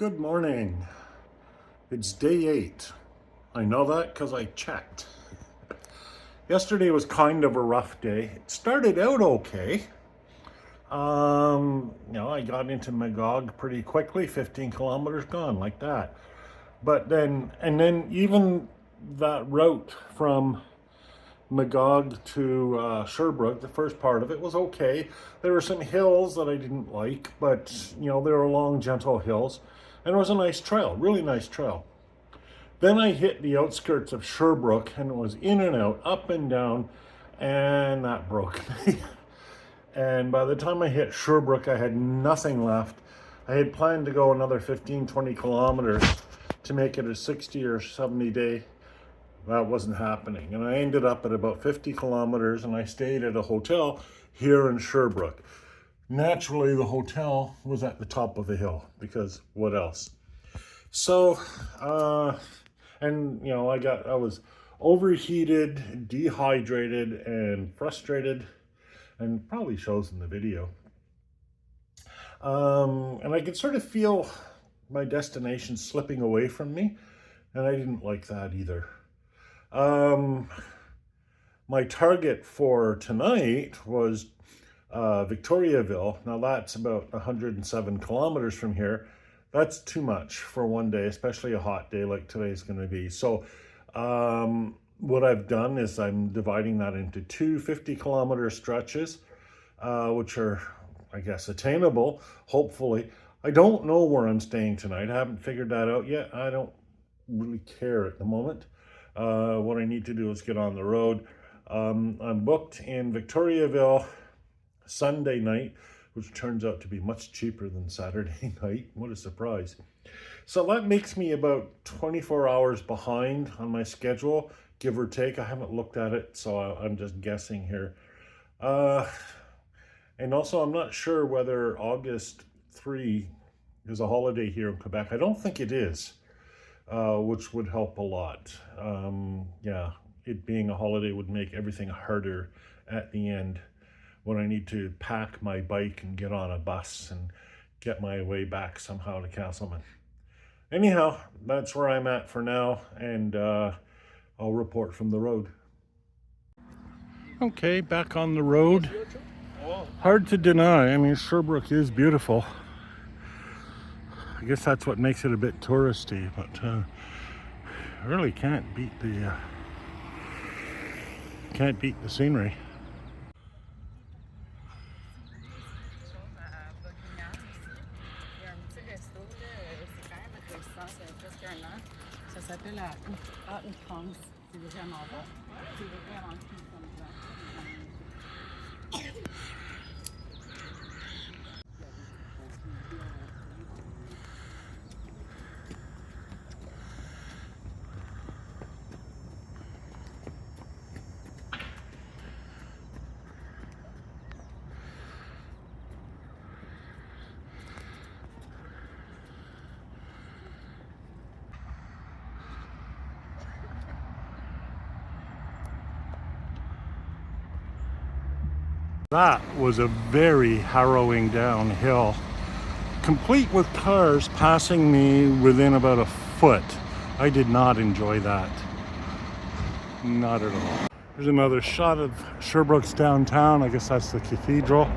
Good morning. It's day 8. I know that because I checked. Yesterday was kind of a rough day. It started out okay. I got into Magog pretty quickly, 15 kilometers gone like that. But then even that route from Magog to Sherbrooke, the first part of it was okay. There were some hills that I didn't like, but they were long, gentle hills. And it was a nice trail, really nice trail. Then I hit the outskirts of Sherbrooke and it was in and out, up and down, and that broke me. And by the time I hit Sherbrooke, I had nothing left. I had planned to go another 15, 20 kilometers to make it a 60 or 70 day. That wasn't happening. And I ended up at about 50 kilometers and I stayed at a hotel here in Sherbrooke. Naturally, the hotel was at the top of a hill because what else? So, I was overheated, dehydrated, and frustrated, and probably shows in the video. And I could sort of feel my destination slipping away from me, and I didn't like that either. My target for tonight was Victoriaville. Now that's about 107 kilometers from here. That's too much for one day, especially a hot day like today's going to be. So what I've done is I'm dividing that into two 50-kilometer stretches, which are, I guess, attainable, hopefully. I don't know where I'm staying tonight. I haven't figured that out yet. I don't really care at the moment. What I need to do is get on the road. I'm booked in Victoriaville Sunday night, which turns out to be much cheaper than Saturday night. What a surprise. So that makes me about 24 hours behind on my schedule, give or take. I haven't looked at it, so I'm just guessing here. And also, I'm not sure whether August 3 is a holiday here in Quebec. I don't think it is, which would help a lot. It being a holiday would make everything harder at the end when I need to pack my bike and get on a bus and get my way back somehow to Castleman. Anyhow, that's where I'm at for now, and I'll report from the road. Okay, back on the road. Hard to deny, I mean, Sherbrooke is beautiful. I guess that's what makes it a bit touristy, but I really can't beat the scenery. That was a very harrowing downhill, complete with cars passing me within about a foot. I did not enjoy that. Not at all. There's another shot of Sherbrooke's downtown. I guess that's the cathedral.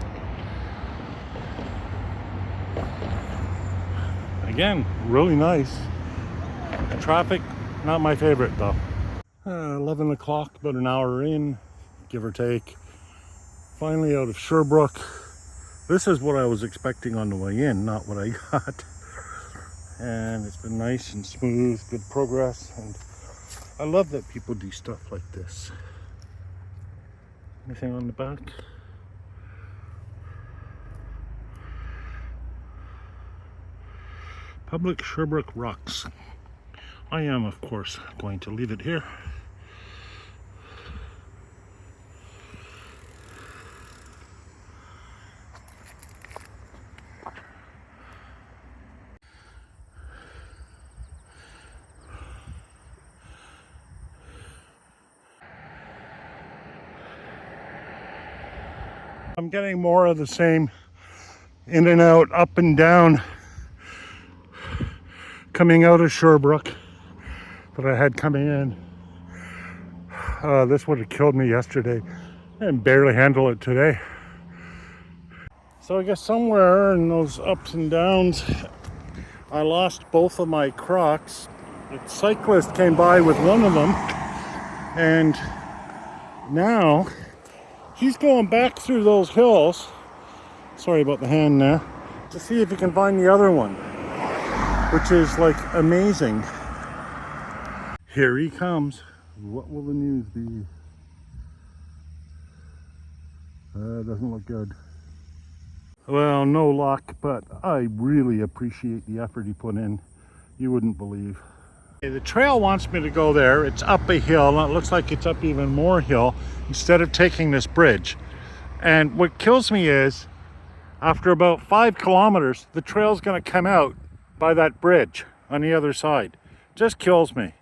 Again, really nice. Traffic, not my favorite though. 11 o'clock, about an hour in, give or take. Finally out of Sherbrooke. This is what I was expecting on the way in, not what I got. And it's been nice and smooth, good progress. And I love that people do stuff like this. Anything on the back? Public Sherbrooke Rocks. I am, of course, going to leave it here. I'm getting more of the same in and out, up and down coming out of Sherbrooke that I had coming in. This would have killed me yesterday and barely handle it today. So I guess somewhere in those ups and downs, I lost both of my Crocs. The cyclist came by with one of them, and now he's going back through those hills, sorry about the hand there, to see if he can find the other one, which is like amazing. Here he comes. What will the news be? Doesn't look good. Well, no luck, but I really appreciate the effort he put in. You wouldn't believe. The trail wants me to go there. It's up a hill, and it looks like it's up even more hill instead of taking this bridge. And what kills me is, after about 5 kilometers, the trail's gonna come out by that bridge on the other side. Just kills me.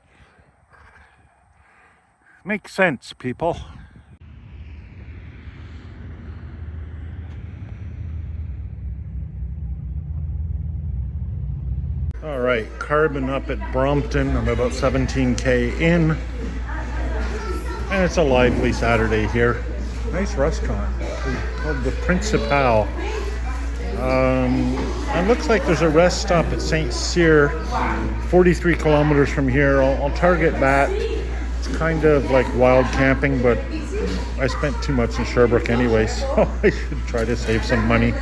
Makes sense, people. All right, carbon up at Brompton. I'm about 17K in. And it's a lively Saturday here. Nice restaurant called the Principal. It looks like there's a rest stop at St. Cyr, 43 kilometers from here. I'll target that. It's kind of like wild camping, but I spent too much in Sherbrooke anyway, so I should try to save some money.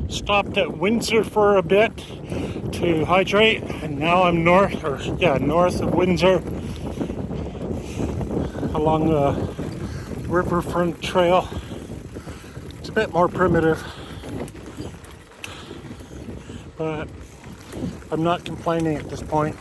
Stopped at Windsor for a bit to hydrate, and now I'm north of Windsor along the riverfront trail. It's a bit more primitive, but I'm not complaining at this point.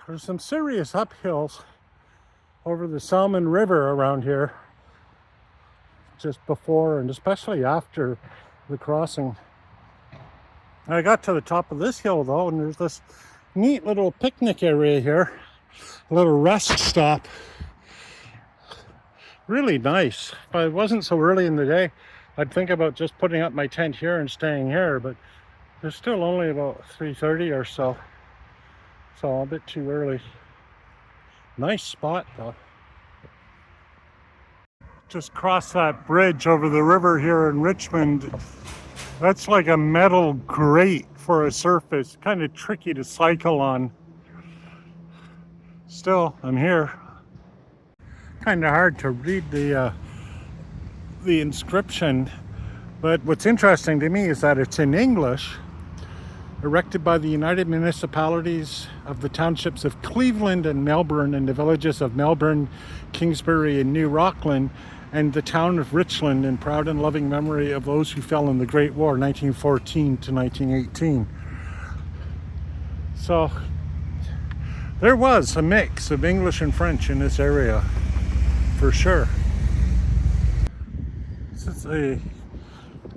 There's some serious uphills over the Salmon River around here, just before and especially after the crossing. I got to the top of this hill though, and there's this neat little picnic area here, a little rest stop. Really nice. If it wasn't so early in the day, I'd think about just putting up my tent here and staying here, but there's still only about 3:30 or so. So a bit too early. Nice spot though. Just crossed that bridge over the river here in Richmond. That's like a metal grate for a surface. Kind of tricky to cycle on. Still, I'm here. Kind of hard to read the inscription, but what's interesting to me is that it's in English. Erected by the United Municipalities of the Townships of Cleveland and Melbourne and the villages of Melbourne, Kingsbury and New Rockland and the town of Richland in proud and loving memory of those who fell in the Great War, 1914 to 1918. So there was a mix of English and French in this area, for sure. This is a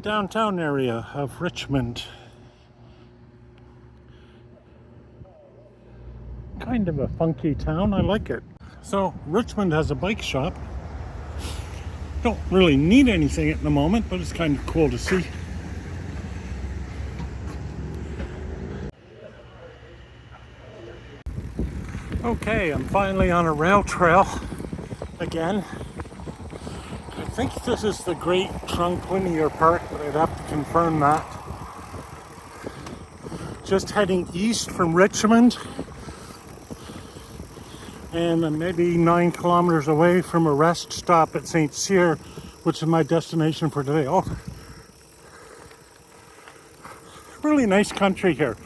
downtown area of Richmond. Kind of a funky town, I like it. So Richmond has a bike shop. Don't really need anything at the moment, but it's kind of cool to see. Okay, I'm finally on a rail trail again. I think this is the Great Trunk Linear Park, but I'd have to confirm that. Just heading east from Richmond, and I'm maybe 9 kilometers away from a rest stop at St. Cyr, which is my destination for today. Oh, really nice country here.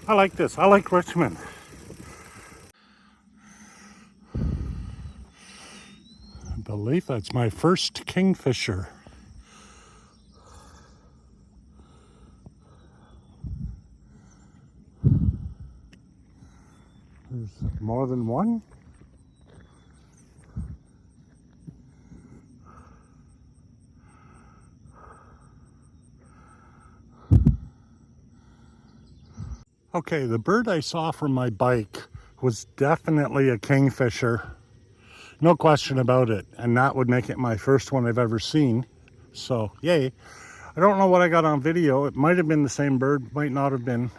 I like this. I like Richmond. I believe that's my first kingfisher. There's more than one. Okay, the bird I saw from my bike was definitely a kingfisher. No question about it. And that would make it my first one I've ever seen. So, yay. I don't know what I got on video. It might have been the same bird, might not have been.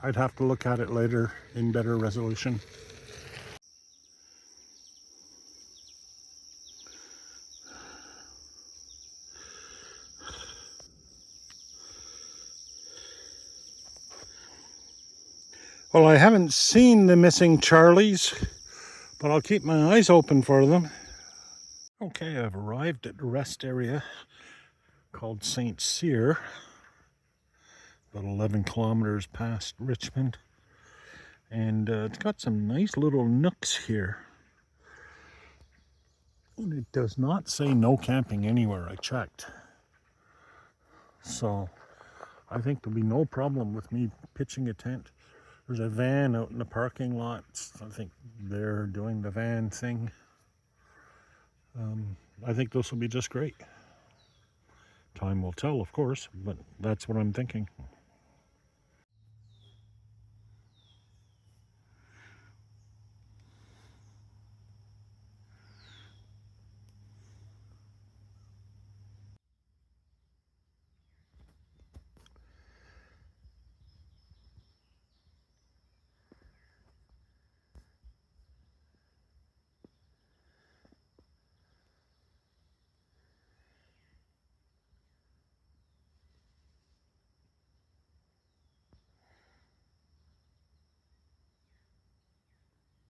I'd have to look at it later in better resolution. Well, I haven't seen the missing Charlies, but I'll keep my eyes open for them. Okay, I've arrived at the rest area called St. Cyr, about 11 kilometers past Richmond. And it's got some nice little nooks here. And it does not say no camping anywhere, I checked. So I think there'll be no problem with me pitching a tent. There's a van out in the parking lot. I think they're doing the van thing. I think this will be just great. Time will tell, of course, but that's what I'm thinking.